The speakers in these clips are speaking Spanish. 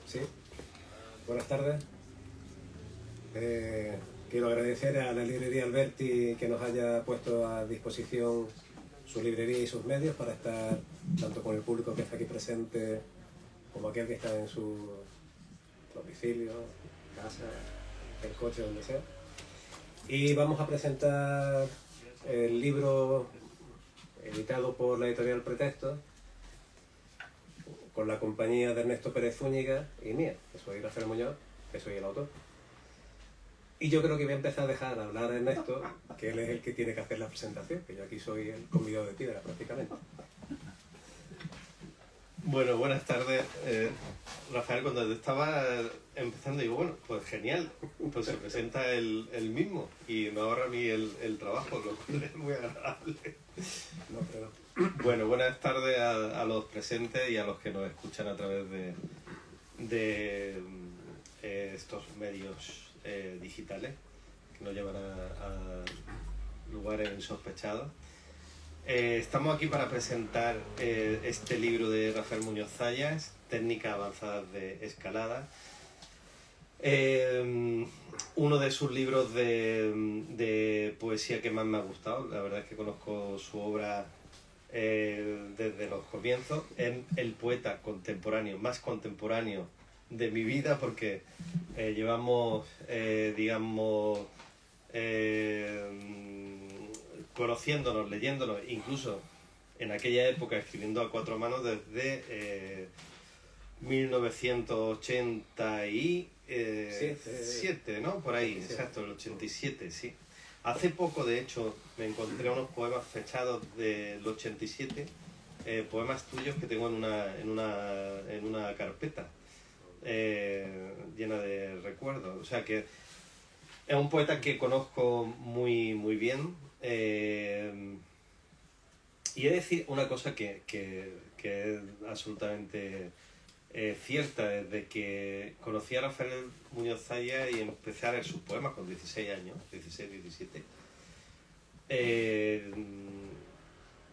Sí, buenas tardes. Quiero agradecer a la librería Alberti que nos haya puesto a disposición su librería y sus medios para estar tanto con el público que está aquí presente como aquel que está en su domicilio, casa, el coche, donde sea. Y vamos a presentar el libro editado por la editorial Pretexto, con la compañía de Ernesto Pérez Zúñiga y mía, que soy Rafael Muñoz, que soy el autor. Y yo creo que voy a empezar a dejar hablar a Ernesto, que él es el que tiene que hacer la presentación, que yo aquí soy el convidado de piedra prácticamente. Bueno, buenas tardes. Rafael, cuando te estaba empezando, digo, bueno, pues genial, pues se presenta él mismo y me ahorra a mí el trabajo, lo cual es muy agradable. No, pero Bueno, buenas tardes a los presentes y a los que nos escuchan a través de estos medios digitales que nos llevan a lugares insospechados. Estamos aquí para presentar este libro de Rafael Muñoz Zayas, Técnicas avanzadas de escalada. Uno de sus libros de poesía que más me ha gustado. La verdad es que conozco su obra desde los comienzos. Es el poeta contemporáneo, más contemporáneo de mi vida, porque llevamos, conociéndonos, leyéndonos, incluso en aquella época escribiendo a cuatro manos desde 1987, ¿no? Por ahí, exacto, el 87, sí. Hace poco, de hecho, me encontré unos poemas fechados del 87, poemas tuyos que tengo en una carpeta llena de recuerdos. O sea que es un poeta que conozco muy, muy bien. Y he de decir una cosa que es absolutamente cierta. Desde que conocí a Rafael Muñoz Zayas y empecé a leer sus poemas con 16 años, 16, 17, he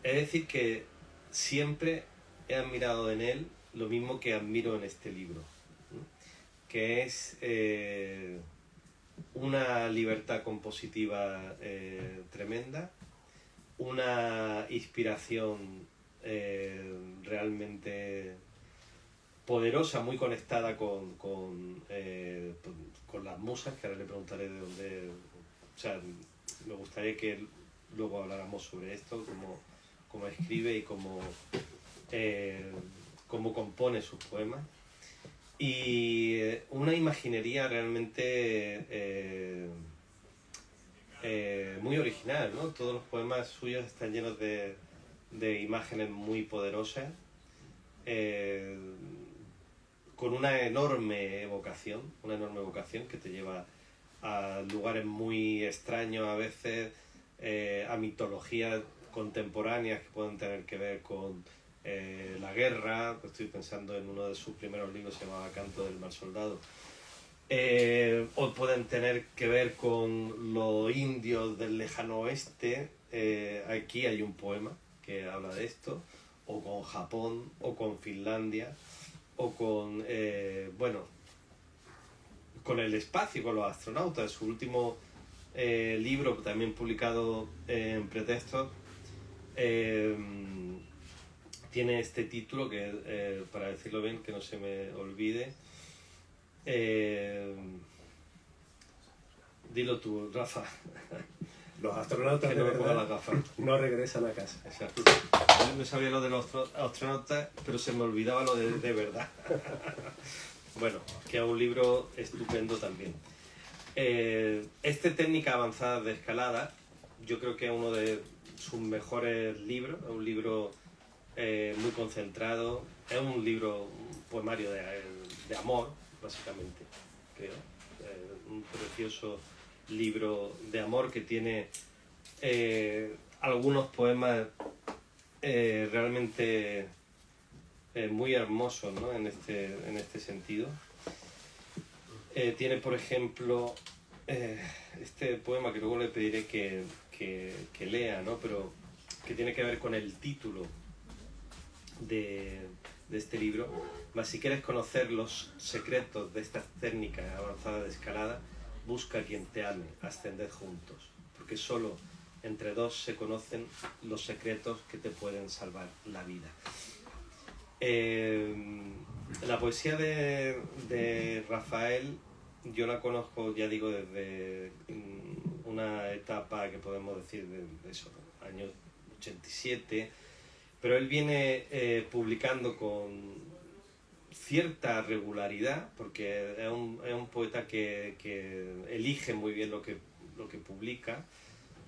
de decir que siempre he admirado en él lo mismo que admiro en este libro, ¿no? Que es una libertad compositiva tremenda, una inspiración realmente poderosa, muy conectada con las musas, que ahora le preguntaré de dónde. O sea, me gustaría que luego habláramos sobre esto, cómo escribe y cómo compone sus poemas. Y una imaginería realmente muy original, ¿no? Todos los poemas suyos están llenos de imágenes muy poderosas, con una enorme evocación que te lleva a lugares muy extraños a veces, a mitologías contemporáneas que pueden tener que ver con la guerra. Estoy pensando en uno de sus primeros libros, se llamaba Canto del Mal Soldado. O pueden tener que ver con los indios del lejano oeste. Aquí hay un poema que habla de esto, o con Japón, o con Finlandia, o con con el espacio, con los astronautas. Su último libro, también publicado en Pretexto, tiene este título que, para decirlo bien, que no se me olvide. Dilo tú, Rafa. los astronautas que de no me ponga verdad las gafas. no regresan a casa. Exacto. Yo me sabía lo de los astronautas, pero se me olvidaba lo de verdad. Bueno, que es un libro estupendo también. Técnica avanzada de escalada, yo creo que es uno de sus mejores libros. Es un libro muy concentrado. Es un libro, un poemario de amor, básicamente, creo. Un precioso libro de amor que tiene algunos poemas realmente muy hermosos, ¿no? en este sentido. Tiene, por ejemplo, este poema que luego le pediré que lea, ¿no? Pero que tiene que ver con el título de este libro, mas si quieres conocer los secretos de estas técnicas avanzadas de escalada, busca a quien te ame, ascended juntos, porque solo entre dos se conocen los secretos que te pueden salvar la vida. La poesía de Rafael yo la conozco, ya digo, desde una etapa que podemos decir de eso, años 87, pero él viene publicando con cierta regularidad, porque es un poeta que elige muy bien lo que publica.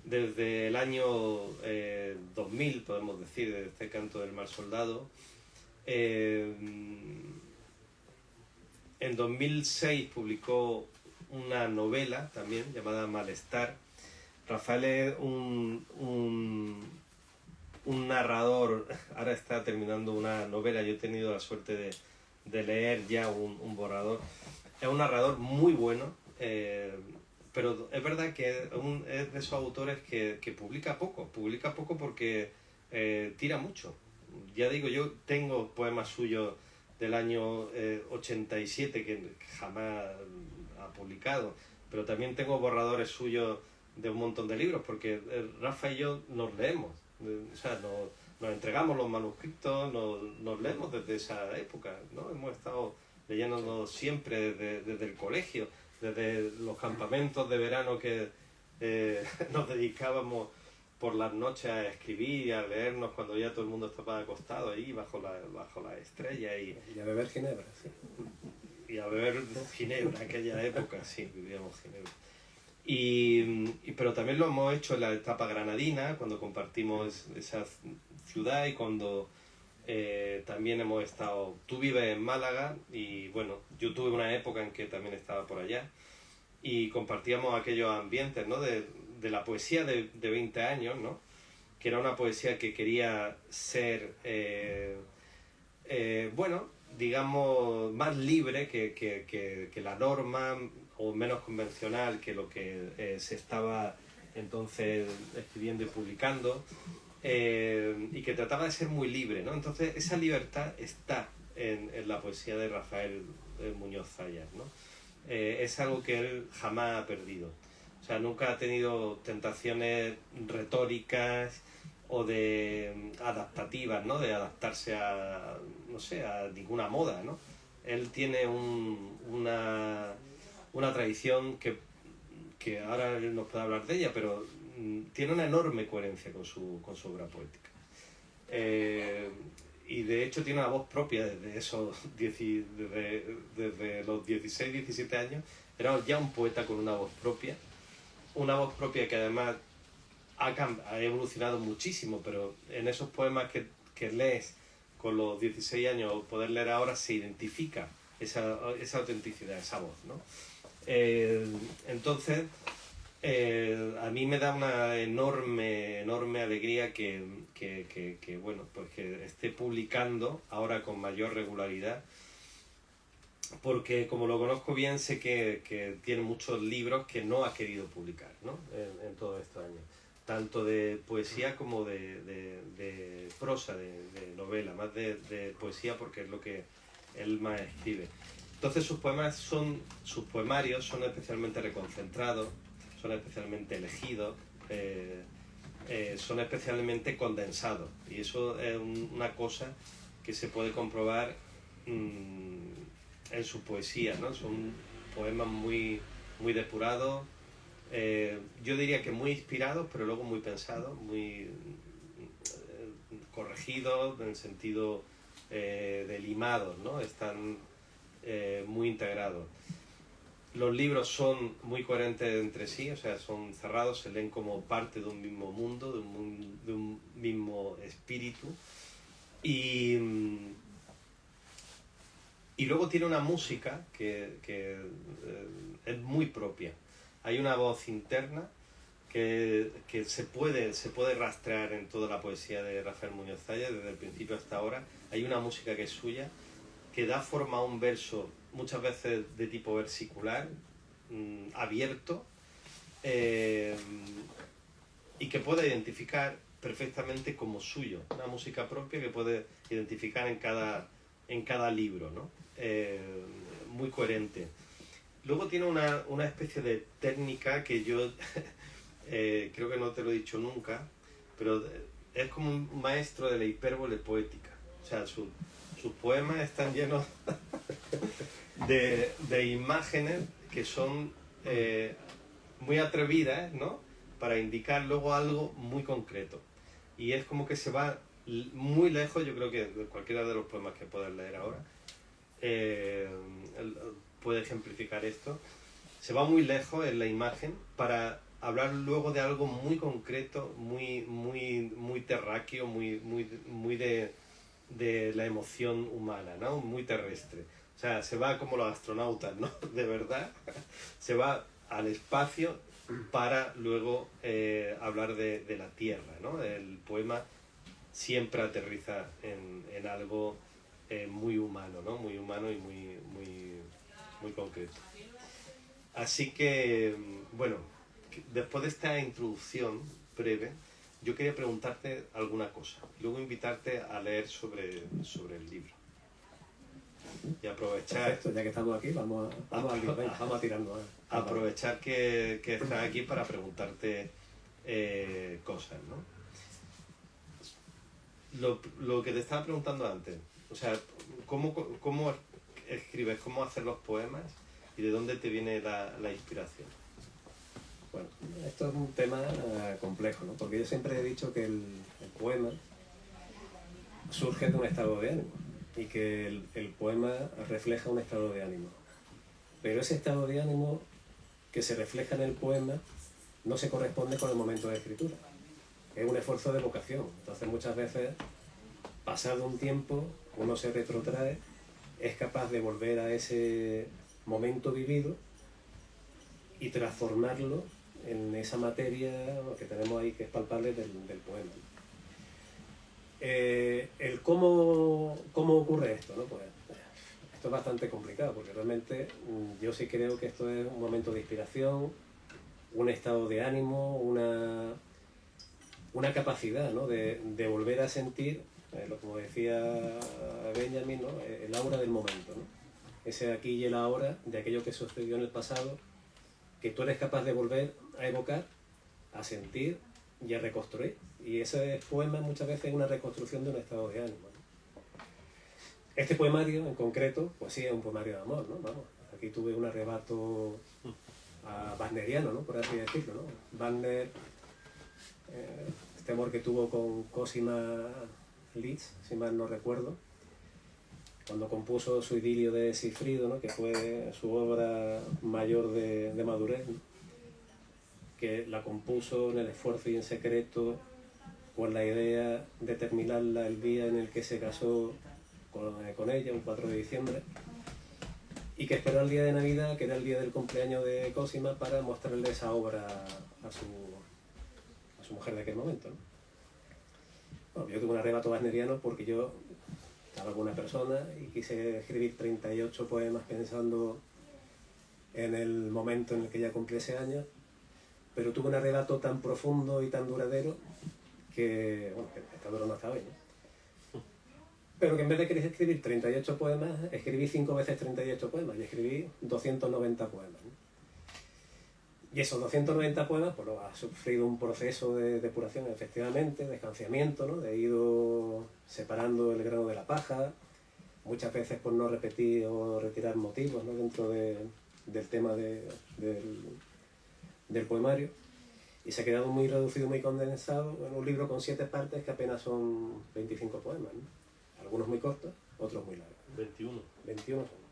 Desde el año 2000, podemos decir, desde este Canto del Mal Soldado. En 2006 publicó una novela también llamada Malestar. Rafael es un narrador, ahora está terminando una novela, yo he tenido la suerte de leer ya un borrador. Es un narrador muy bueno, pero es verdad que es de esos autores que publica poco porque tira mucho. Ya digo, yo tengo poemas suyos del año 87 que jamás ha publicado, pero también tengo borradores suyos de un montón de libros, porque Rafa y yo nos leemos, o sea, nos entregamos los manuscritos, nos leemos desde esa época, ¿no? Hemos estado leyéndonos siempre desde el colegio, desde los campamentos de verano que nos dedicábamos por las noches a escribir y a leernos cuando ya todo el mundo estaba acostado ahí bajo la estrella y a beber ginebra, sí. Y a beber ginebra, aquella época, sí, vivíamos ginebra. Pero también lo hemos hecho en la etapa granadina, cuando compartimos esa ciudad y cuando también hemos estado... Tú vives en Málaga y bueno, yo tuve una época en que también estaba por allá y compartíamos aquellos ambientes, ¿no? de la poesía de 20 años, ¿no? Que era una poesía que quería ser, bueno, digamos, más libre que la norma, o menos convencional que lo que se estaba entonces escribiendo y publicando, y que trataba de ser muy libre, ¿no? Entonces esa libertad está en la poesía de Rafael Muñoz Zayas, ¿no? Es algo que él jamás ha perdido. O sea, nunca ha tenido tentaciones retóricas o de adaptativas, ¿no? De adaptarse a, no sé, a ninguna moda, ¿no? Él tiene una tradición que ahora él nos puede hablar de ella, pero tiene una enorme coherencia con su obra poética. Y de hecho tiene una voz propia desde los 16, 17 años. Era ya un poeta con una voz propia que además ha evolucionado muchísimo, pero en esos poemas que lees con los 16 años o poder leer ahora se identifica esa autenticidad, esa voz, ¿no? Entonces, a mí me da una enorme alegría que bueno, pues que esté publicando ahora con mayor regularidad, porque como lo conozco bien sé que tiene muchos libros que no ha querido publicar, ¿no? en todos estos años, tanto de poesía como de prosa, de novela, más de poesía porque es lo que él más escribe. Entonces sus poemarios son especialmente reconcentrados, son especialmente elegidos, son especialmente condensados, y eso es una cosa que se puede comprobar en su poesía, ¿no? Son poemas muy depurados, yo diría que muy inspirados, pero luego muy pensados, muy corregidos en el sentido de limados, ¿no? Están muy integrados. Los libros son muy coherentes entre sí, o sea, son cerrados, se leen como parte de un mismo mundo, de un mismo espíritu. Y luego tiene una música que es muy propia. Hay una voz interna que se puede rastrear en toda la poesía de Rafael Muñoz Zayas, desde el principio hasta ahora. Hay una música que es suya, que da forma a un verso, muchas veces de tipo versicular, abierto, y que puede identificar perfectamente como suyo. Una música propia que puede identificar en cada en cada libro, ¿no? Muy coherente. Luego tiene una especie de técnica que yo creo que no te lo he dicho nunca, pero es como un maestro de la hipérbole poética. O sea, sus poemas están llenos de imágenes que son muy atrevidas, ¿no? Para indicar luego algo muy concreto. Y es como que se va muy lejos, yo creo que de cualquiera de los poemas que puedas leer ahora puede ejemplificar esto. Se va muy lejos en la imagen para hablar luego de algo muy concreto, muy terráqueo, muy de la emoción humana, ¿no? Muy terrestre. O sea, se va como los astronautas, ¿no? De verdad, se va al espacio para luego hablar de la Tierra, ¿no? El poema siempre aterriza en algo muy humano, ¿no? Muy humano y muy concreto. Así que, bueno, después de esta introducción breve, yo quería preguntarte alguna cosa, luego invitarte a leer sobre el libro. Y aprovechar... Perfecto, ya que estamos aquí, vamos a tirarnos. Aprovechar que estás aquí para preguntarte cosas, ¿no? Lo que te estaba preguntando antes, o sea, ¿cómo escribes, cómo haces los poemas y de dónde te viene la inspiración? Bueno, esto es un tema complejo, ¿no? Porque yo siempre he dicho que el poema surge de un estado de ánimo y que el poema refleja un estado de ánimo. Pero ese estado de ánimo que se refleja en el poema no se corresponde con el momento de escritura. Es un esfuerzo de vocación. Entonces muchas veces, pasado un tiempo, uno se retrotrae, es capaz de volver a ese momento vivido y transformarlo en esa materia que tenemos ahí, que es palpable del poema. El cómo ocurre esto, ¿no? Pues esto es bastante complicado, porque realmente yo sí creo que esto es un momento de inspiración, un estado de ánimo, una capacidad, ¿no? de volver a sentir, como decía Benjamin, ¿no? El aura del momento, ¿no? Ese aquí y el ahora de aquello que sucedió en el pasado, que tú eres capaz de volver a evocar, a sentir y a reconstruir. Y ese poema muchas veces es una reconstrucción de un estado de ánimo, ¿no? Este poemario en concreto, pues sí, es un poemario de amor, ¿no? Vamos, aquí tuve un arrebato wagneriano, ¿no? Por así decirlo, ¿no? Wagner, este amor que tuvo con Cosima Liszt, si mal no recuerdo, cuando compuso su idilio de Sigfrido, ¿no? Que fue su obra mayor de madurez, ¿no? Que la compuso en el esfuerzo y en secreto con la idea de terminarla el día en el que se casó con ella, un 4 de diciembre, y que esperó el día de Navidad, que era el día del cumpleaños de Cosima, para mostrarle esa obra a su mujer de aquel momento, ¿no? Bueno, yo tuve un arrebato wagneriano porque yo estaba con una persona y quise escribir 38 poemas pensando en el momento en el que ella cumplió ese año, pero tuve un arrebato tan profundo y tan duradero que, bueno, que está durando hasta hoy, ¿no? Pero que en vez de querer escribir 38 poemas, escribí 5 veces 38 poemas y escribí 290 poemas, ¿no? Y esos 290 poemas, pues ha sufrido un proceso de depuración, efectivamente, de escanciamiento, ¿no? De ido separando el grano de la paja, muchas veces por no repetir o retirar motivos, ¿no? Dentro del tema del poemario. Y se ha quedado muy reducido, muy condensado en un libro con 7 partes que apenas son 25 poemas, ¿no? Algunos muy cortos, otros muy largos, ¿no? 21. 21 son.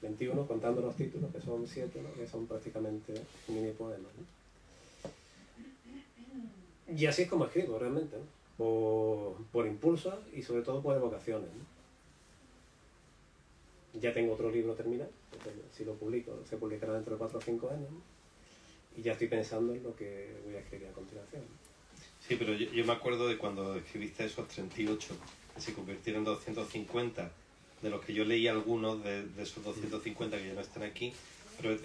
21 contando los títulos, que son 7, ¿no? Que son prácticamente mini poemas, ¿no? Y así es como escribo realmente, ¿no? Por impulsos y sobre todo por evocaciones, ¿no? Ya tengo otro libro terminado, si lo publico, se publicará dentro de 4 o 5 años, ¿no? Y ya estoy pensando en lo que voy a escribir a continuación, ¿no? Sí, pero yo me acuerdo de cuando escribiste esos 38, que se convirtieron en 250, de los que yo leí algunos de esos 250 que ya no están aquí, pero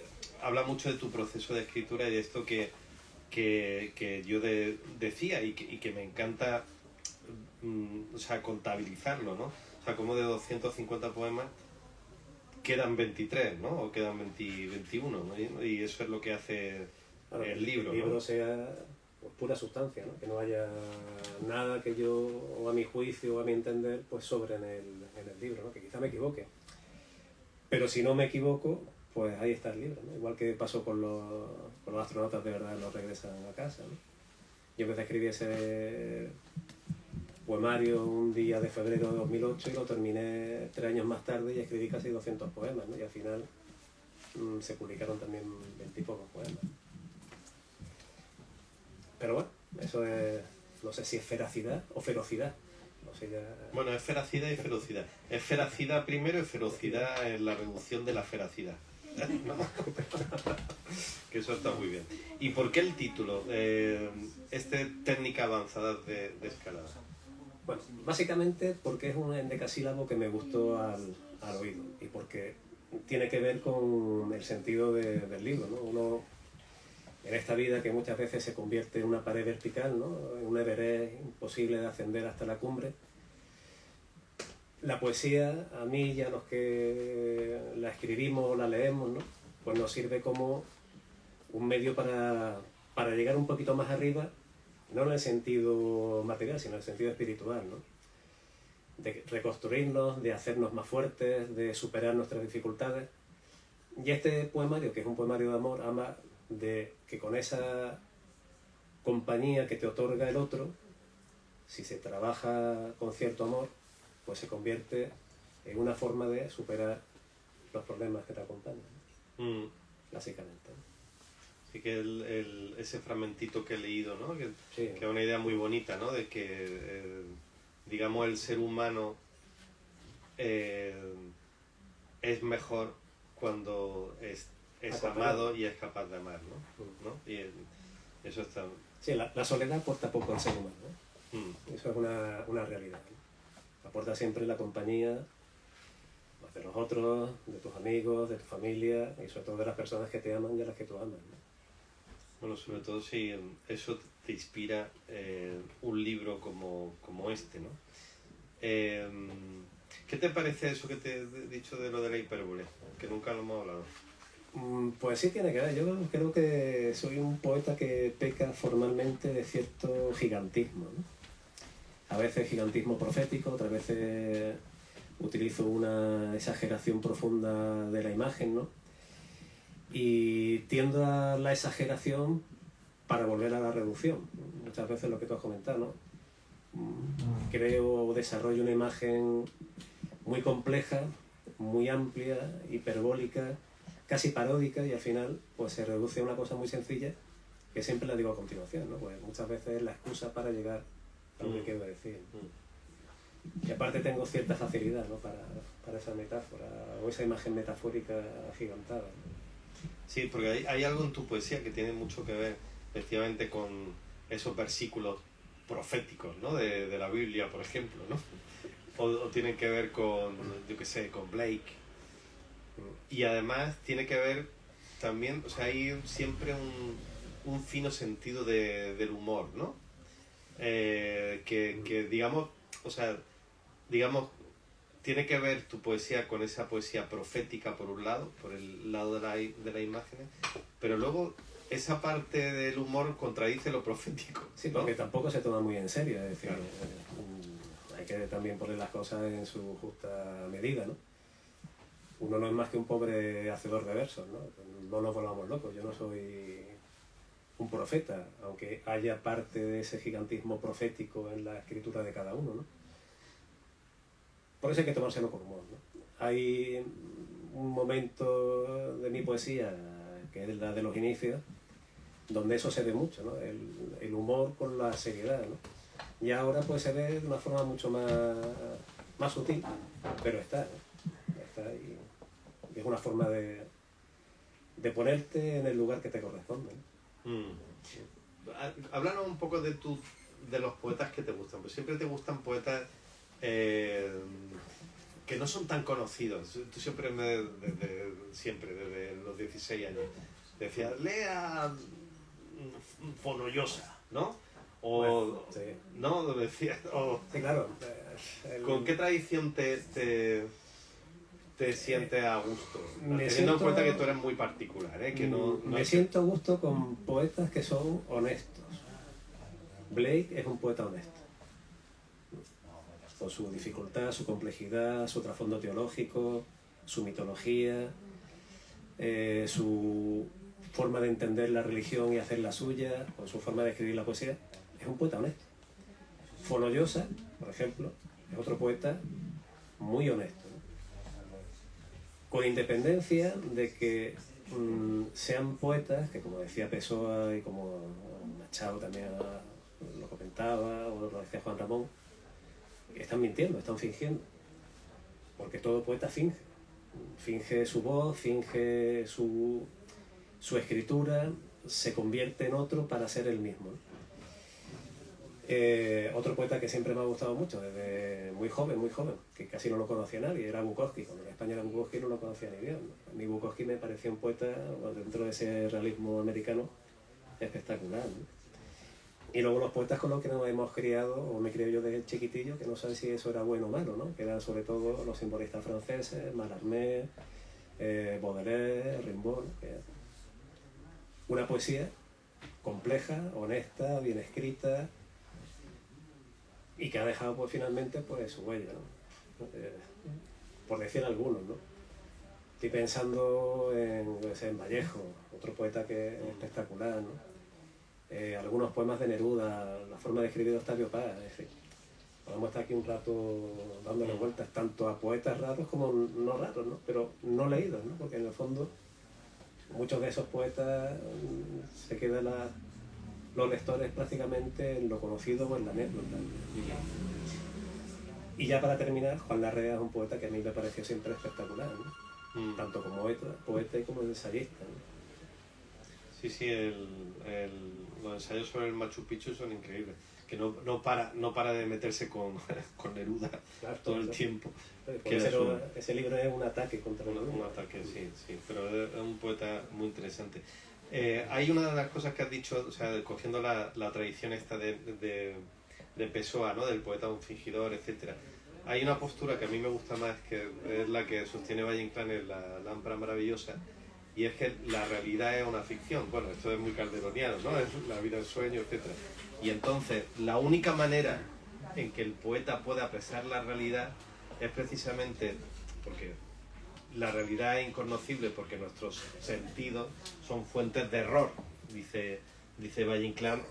habla mucho de tu proceso de escritura y de esto que yo decía y que me encanta, o sea, contabilizarlo, ¿no? O sea, como de 250 poemas quedan 23, ¿no? O quedan 21, ¿no? Y eso es lo que hace Claro, el libro, el libro ¿no? sea pues, pura sustancia, ¿no? Que no haya nada que yo, o a mi juicio, o a mi entender, pues sobre en el libro, ¿no? Que quizá me equivoque. Pero si no me equivoco, pues ahí está el libro, ¿no? Igual que pasó con los astronautas de verdad no regresan a casa, ¿no? Yo empecé a escribir ese poemario un día de febrero de 2008 y lo terminé 3 años más tarde y escribí casi 200 poemas, ¿no? Y al final se publicaron también 20 y pocos poemas. Pero bueno, eso es, no sé si es feracidad o ferocidad. No sé ya... Bueno, es feracidad y ferocidad. Es feracidad primero y ferocidad en la reducción de la feracidad. ¿No? Que eso está muy bien. ¿Y por qué el título? Técnica avanzada de escalada. Bueno, básicamente porque es un endecasílabo que me gustó al oído y porque tiene que ver con el sentido del libro, ¿no? Uno, en esta vida que muchas veces se convierte en una pared vertical, ¿no? En un Everest imposible de ascender hasta la cumbre, la poesía, a mí y a los que la escribimos o la leemos, ¿no? Pues nos sirve como un medio para llegar un poquito más arriba, no en el sentido material, sino en el sentido espiritual, ¿no? De reconstruirnos, de hacernos más fuertes, de superar nuestras dificultades. Y este poemario, que es un poemario de amor, habla de que con esa compañía que te otorga el otro, si se trabaja con cierto amor, pues se convierte en una forma de superar los problemas que te acompañan, ¿no? Básicamente, ¿no? Así que ese fragmentito que he leído, ¿no? Sí. Que es una idea muy bonita, ¿no? De que, digamos, el ser humano es mejor cuando es amado y es capaz de amar, ¿no? Y eso está... Sí, la soledad aporta poco al ser humano, ¿no? Eso es una realidad, ¿no? Aporta siempre la compañía de los otros, de tus amigos, de tu familia y sobre todo de las personas que te aman y a las que tú amas, ¿no? Bueno, sobre todo si eso te inspira un libro como este, ¿no? ¿Qué te parece eso que te he dicho de lo de la hipérbole? Que nunca lo hemos hablado. Pues sí tiene que ver. Yo creo que soy un poeta que peca formalmente de cierto gigantismo, ¿no? A veces gigantismo profético, otras veces utilizo una exageración profunda de la imagen, ¿no? Y tiendo a la exageración para volver a la reducción. Muchas veces lo que tú has comentado, ¿no? Creo o desarrollo una imagen muy compleja, muy amplia, hiperbólica, casi paródica y al final pues se reduce a una cosa muy sencilla que siempre la digo a continuación, ¿no? Pues muchas veces es la excusa para llegar a lo que quiero decir. Y aparte tengo cierta facilidad, ¿no? para esa metáfora o esa imagen metafórica agigantada, ¿no? Sí, porque hay algo en tu poesía que tiene mucho que ver efectivamente con esos versículos proféticos, ¿no? De la Biblia, por ejemplo, ¿no? O tienen que ver con, yo qué sé, con Blake. Y además tiene que ver también, o sea, hay siempre un fino sentido del humor, ¿no? Que digamos, o sea, digamos, tiene que ver tu poesía con esa poesía profética por un lado, por el lado de las imágenes, pero luego esa parte del humor contradice lo profético, ¿no? Sí, porque tampoco se toma muy en serio, es decir, claro, hay que también poner las cosas en su justa medida, ¿no? Uno no es más que un pobre hacedor de versos, ¿no? No nos volvamos locos, yo no soy un profeta, aunque haya parte de ese gigantismo profético en la escritura de cada uno, ¿no? Por eso hay que tomárselo con humor, ¿no? Hay un momento de mi poesía, que es la de los inicios, donde eso se ve mucho, ¿no? El humor con la seriedad, ¿no? Y ahora pues se ve de una forma mucho más sutil, pero está, ¿no? Está y es una forma de ponerte en el lugar que te corresponde, ¿no? Háblanos un poco de los poetas que te gustan, pues siempre te gustan poetas que no son tan conocidos. Tú siempre desde los 16 años decías, lea Fonollosa, ¿no? O, bueno, sí. ¿no? Decía, Sí, claro. ¿Con qué tradición te sientes a gusto? Teniendo siento, en cuenta que tú eres muy particular, ¿eh? Que no me siento a gusto con poetas que son honestos. Blake es un poeta honesto. Con su dificultad, su complejidad, su trasfondo teológico, su mitología, su forma de entender la religión y hacer la suya, con su forma de escribir la poesía. Es un poeta honesto. Fonollosa, por ejemplo, es otro poeta muy honesto, ¿no? Con independencia de que sean poetas que, como decía Pessoa y como Machado también lo comentaba, o lo decía Juan Ramón, están mintiendo, están fingiendo, porque todo poeta finge su voz, finge su escritura, se convierte en otro para ser el mismo, ¿no? Otro poeta que siempre me ha gustado mucho, desde muy joven, que casi no lo conocía nadie, era Bukowski. Cuando en España era Bukowski no lo conocía ni Dios, ¿no? A mí Bukowski me parecía un poeta, dentro de ese realismo americano, espectacular, ¿no? Y luego los poetas con los que nos hemos criado, o me crié yo desde chiquitillo, que no sé si eso era bueno o malo, ¿no? Que eran sobre todo los simbolistas franceses, Mallarmé, Baudelaire, Rimbaud, ¿no? Que una poesía compleja, honesta, bien escrita, y que ha dejado pues finalmente pues su huella, ¿no? Por decir algunos, ¿no? Estoy pensando en Vallejo, otro poeta que es espectacular, ¿no? Algunos poemas de Neruda, la forma de escribir de Octavio Paz, es decir, podemos estar aquí un rato dándole vueltas tanto a poetas raros como no raros, ¿no? Pero no leídos, ¿no? Porque en el fondo muchos de esos poetas se quedan los lectores prácticamente en lo conocido o en la anécdota. Y ya para terminar, Juan Larrea es un poeta que a mí me pareció siempre espectacular, ¿no? Tanto como poeta y como ensayista, ¿no? Sí, los ensayos sobre el Machu Picchu son increíbles. Que no para de meterse con Neruda, claro, todo el tiempo. Ese libro es un ataque contra Neruda. Un ataque, sí, pero es un poeta muy interesante. Hay una de las cosas que has dicho, o sea, cogiendo la tradición esta de Pessoa, ¿no? Del poeta un fingidor, etcétera. Hay una postura que a mí me gusta más, que es la que sostiene Valle Inclán en La lámpara maravillosa, y es que la realidad es una ficción. Bueno, esto es muy calderoniano, ¿no? Es la vida en sueño, etcétera. Y entonces, la única manera en que el poeta puede apresar la realidad es precisamente porque la realidad es incognoscible, porque nuestros sentidos son fuentes de error, dice Valle Inclán,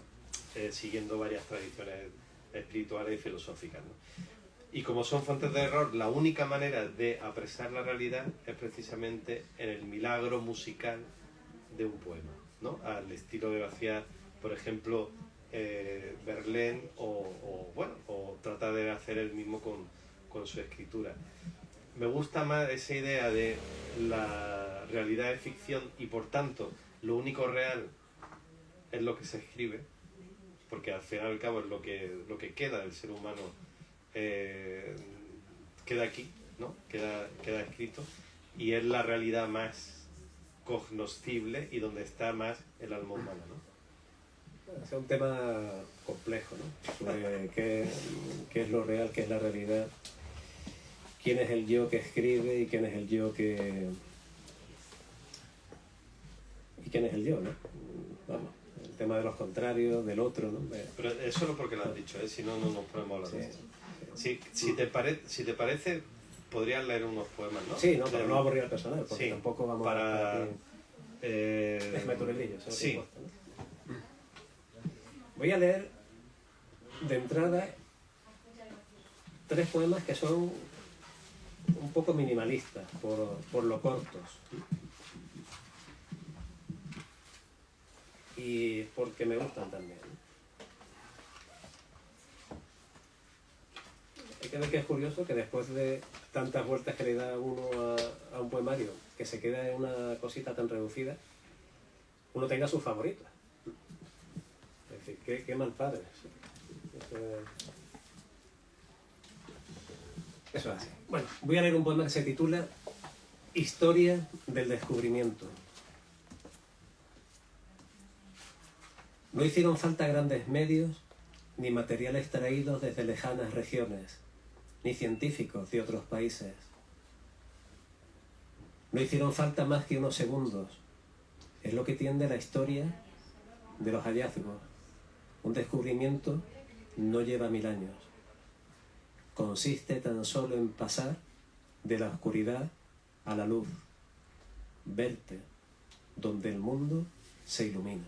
siguiendo varias tradiciones espirituales y filosóficas, ¿no? Y como son fuentes de error, la única manera de apresar la realidad es precisamente en el milagro musical de un poema, ¿no? Al estilo de García, por ejemplo, Verlaine, o trata de hacer el mismo con su escritura. Me gusta más esa idea de la realidad de ficción y por tanto lo único real es lo que se escribe, porque al final y al cabo es lo que queda del ser humano. Queda aquí, ¿no? Queda escrito, y es la realidad más cognoscible y donde está más el alma humana, ¿no? Es un tema complejo, ¿no? Sobre qué es lo real, qué es la realidad, quién es el yo que escribe y quién es el yo ¿no? Vamos, el tema de los contrarios, del otro, ¿no? Pero es solo porque lo has dicho, ¿eh? Si no, no nos podemos hablar de esto. Si te parece, podrías leer unos poemas, ¿no? Sí, no, pero no aburrir al personal, porque sí, tampoco vamos a... Déjame tu relillo, eso sí. Importa, ¿no? Voy a leer de entrada 3 poemas que son un poco minimalistas, por lo cortos. Y porque me gustan también. Hay que ver que es curioso que después de tantas vueltas que le da uno a un poemario, que se queda en una cosita tan reducida, uno tenga sus favoritos. Es decir, qué mal padre. Eso es así. Bueno, voy a leer un poema que se titula Historia del descubrimiento. No hicieron falta grandes medios ni materiales traídos desde lejanas regiones, ni científicos de otros países. No hicieron falta más que unos segundos. Es lo que tiende la historia de los hallazgos. Un descubrimiento no lleva 1000 años. Consiste tan solo en pasar de la oscuridad a la luz, verte, donde el mundo se ilumina.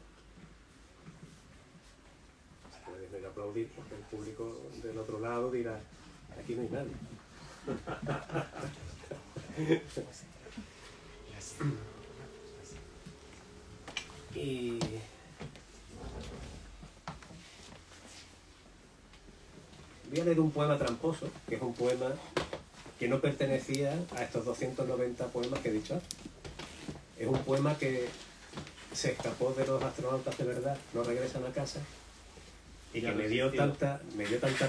Puedes ir a aplaudir porque el público del otro lado dirá, aquí no hay nadie. Y voy a leer un poema tramposo, que es un poema que no pertenecía a estos 290 poemas que he dicho antes. Es un poema que se escapó de los astronautas de verdad, no regresan a casa, y que me dio tanta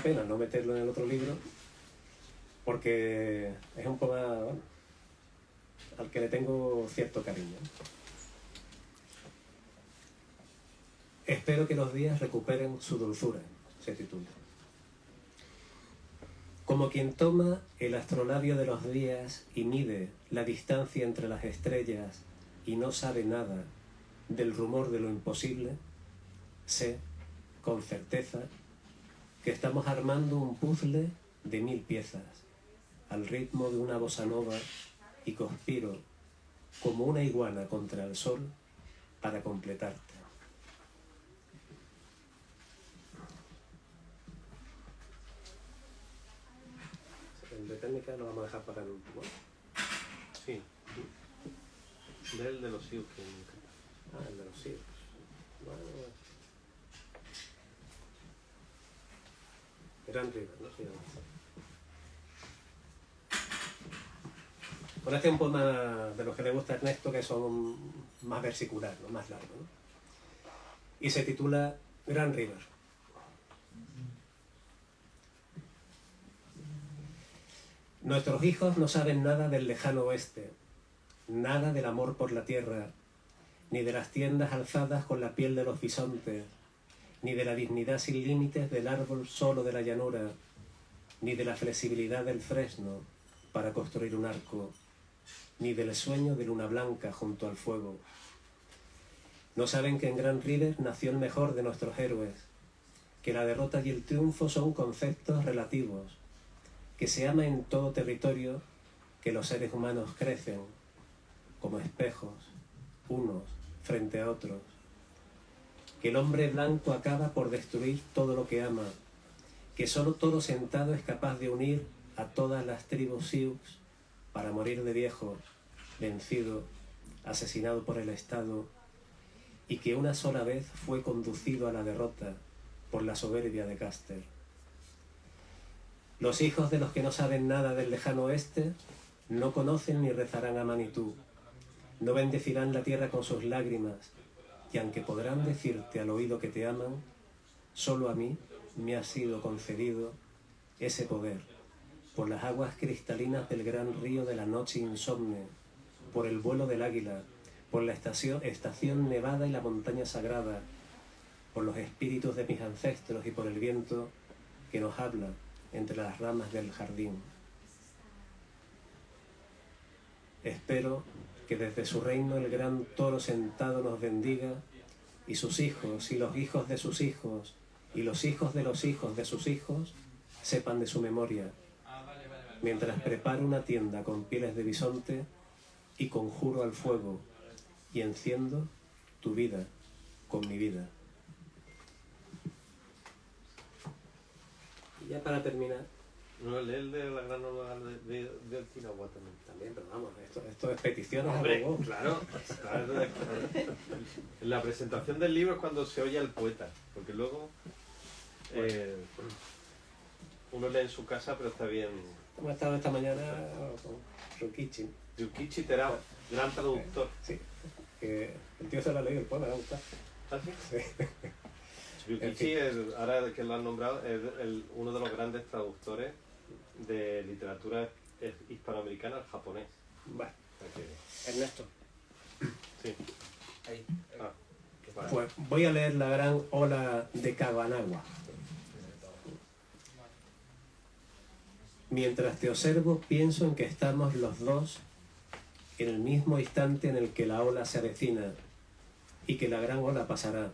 pena no meterlo en el otro libro, porque es un poema, bueno, al que le tengo cierto cariño. Espero que los días recuperen su dulzura, se titula. Como quien toma el astrolabio de los días y mide la distancia entre las estrellas y no sabe nada del rumor de lo imposible, sé, con certeza, que estamos armando un puzzle de 1000 piezas, al ritmo de una bossa nova, y conspiro como una iguana contra el sol para completarte. El de técnica lo vamos a dejar para el último. Sí. Del de los Sioux, que me encanta. Ah, el de los Sioux. Bueno. Gran River, ¿no? Sí, bueno, este es un poema de los que le gusta a Ernesto, que son más versicular, ¿no? Más largo, ¿no? Y se titula Gran River. Nuestros hijos no saben nada del lejano oeste, nada del amor por la tierra, ni de las tiendas alzadas con la piel de los bisontes, ni de la dignidad sin límites del árbol solo de la llanura, ni de la flexibilidad del fresno para construir un arco, ni del sueño de luna blanca junto al fuego. No saben que en Gran River nació el mejor de nuestros héroes, que la derrota y el triunfo son conceptos relativos, que se ama en todo territorio, que los seres humanos crecen como espejos, unos frente a otros, que el hombre blanco acaba por destruir todo lo que ama, que solo toro sentado es capaz de unir a todas las tribus Sioux para morir de viejo, vencido, asesinado por el Estado, y que una sola vez fue conducido a la derrota por la soberbia de Custer. Los hijos de los que no saben nada del lejano oeste no conocen ni rezarán a Manitú, no bendecirán la tierra con sus lágrimas, y aunque podrán decirte al oído que te aman, solo a mí me ha sido concedido ese poder, por las aguas cristalinas del gran río de la noche insomne, por el vuelo del águila, por la estación nevada y la montaña sagrada, por los espíritus de mis ancestros y por el viento que nos habla entre las ramas del jardín. Espero que desde su reino el gran toro sentado nos bendiga, y sus hijos y los hijos de sus hijos y los hijos de los hijos de sus hijos sepan de su memoria, mientras preparo una tienda con pieles de bisonte y conjuro al fuego y enciendo tu vida con mi vida. Y ya para terminar... No, lee el de la gran ola del Tinagua también. También, pero vamos, esto es peticiones. Hombre, claro. En la presentación del libro es cuando se oye al poeta, porque luego uno lee en su casa, pero está bien. Hemos estado esta mañana con Ryukichi. Ryukichi Terao, gran traductor. Sí, que el tío se lo ha leído el poema, le ha gustado. ¿Ah, sí? Sí. Ryukichi, ahora que lo han nombrado, es uno de los grandes traductores de literatura hispanoamericana al japonés. Bueno, que... Ernesto. Sí. Ahí. Ah, vale. pues voy a leer La gran ola de Kawanagua. Mientras te observo, pienso en que estamos los dos en el mismo instante en el que la ola se avecina y que la gran ola pasará.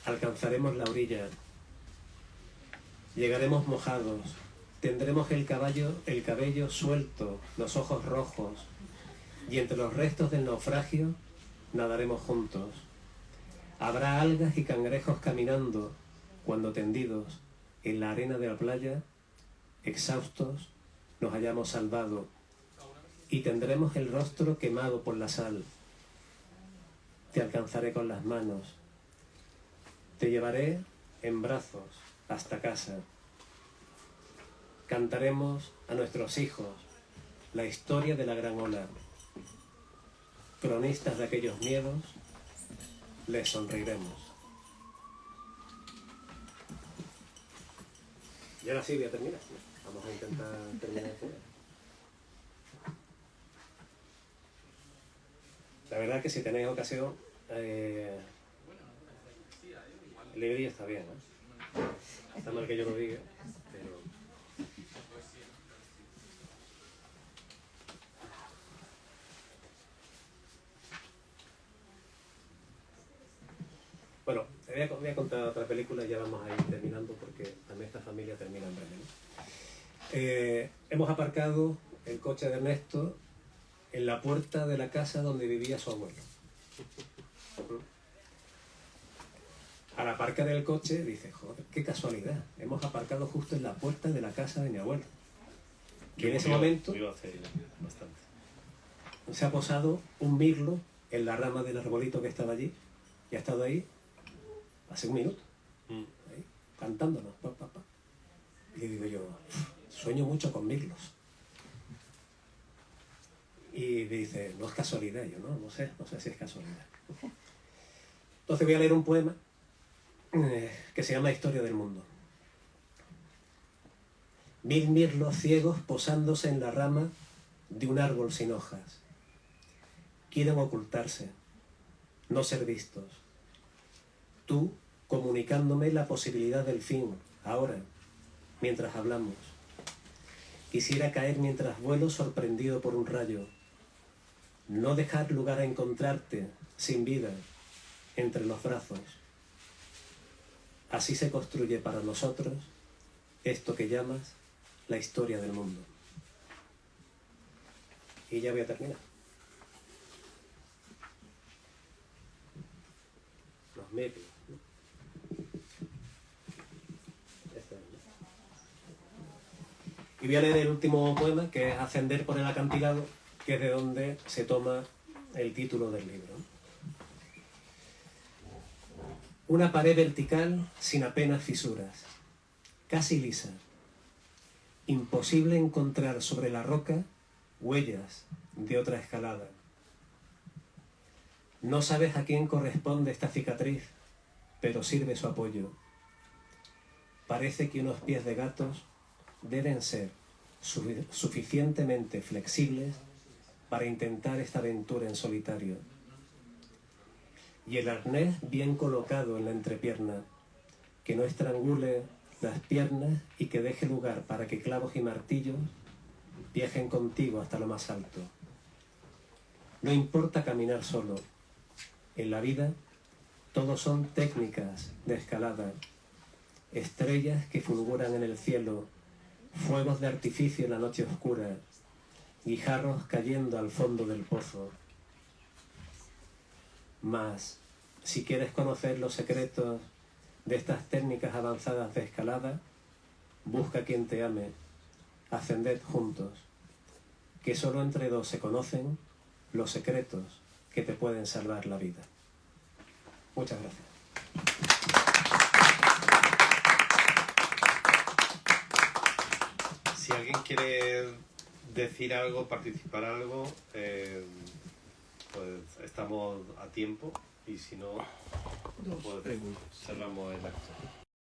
Alcanzaremos la orilla. Llegaremos mojados. Tendremos el cabello suelto, los ojos rojos, y entre los restos del naufragio nadaremos juntos. Habrá algas y cangrejos caminando cuando tendidos en la arena de la playa, exhaustos, nos hayamos salvado y tendremos el rostro quemado por la sal. Te alcanzaré con las manos. Te llevaré en brazos hasta casa. Cantaremos a nuestros hijos la historia de la gran ola. Cronistas de aquellos miedos, les sonreiremos. Y ahora sí voy a terminar. Vamos a intentar terminar el poema. La verdad es que si tenéis ocasión, el librillo está bien, ¿no? Está mal que yo lo diga, pero... Bueno, voy a contar otra película y ya vamos a ir terminando porque también esta familia termina en breve, ¿no? Hemos aparcado el coche de Ernesto en la puerta de la casa donde vivía su abuelo. Al aparcar el coche dice, joder, qué casualidad, hemos aparcado justo en la puerta de la casa de mi abuelo. Y en ese momento se ha posado un mirlo en la rama del arbolito que estaba allí y ha estado ahí hace un minuto, ahí, cantándonos, pa, pa, pa. Y digo yo, sueño mucho con mirlos. Y dice, no es casualidad. Yo, no sé si es casualidad. Entonces voy a leer un poema que se llama Historia del mundo. 1000 mirlos ciegos posándose en la rama de un árbol sin hojas. Quieren ocultarse, no ser vistos. Tú comunicándome la posibilidad del fin, ahora, mientras hablamos. Quisiera caer mientras vuelo sorprendido por un rayo. No dejar lugar a encontrarte, sin vida, entre los brazos. Así se construye para nosotros esto que llamas la historia del mundo. Y ya voy a terminar. Los medios. Y voy a leer el último poema, que es Ascender por el acantilado, que es de donde se toma el título del libro. Una pared vertical sin apenas fisuras, casi lisa. Imposible encontrar sobre la roca huellas de otra escalada. No sabes a quién corresponde esta cicatriz, pero sirve su apoyo. Parece que unos pies de gatos deben ser suficientemente flexibles para intentar esta aventura en solitario. Y el arnés bien colocado en la entrepierna, que no estrangule las piernas y que deje lugar para que clavos y martillos viajen contigo hasta lo más alto. No importa caminar solo. En la vida, todo son técnicas de escalada, estrellas que fulguran en el cielo, fuegos de artificio en la noche oscura, guijarros cayendo al fondo del pozo. Mas, si quieres conocer los secretos de estas técnicas avanzadas de escalada, busca a quien te ame, ascended juntos, que solo entre dos se conocen los secretos que te pueden salvar la vida. Muchas gracias. Si alguien quiere decir algo, participar algo, pues estamos a tiempo y si no, pues cerramos el acto.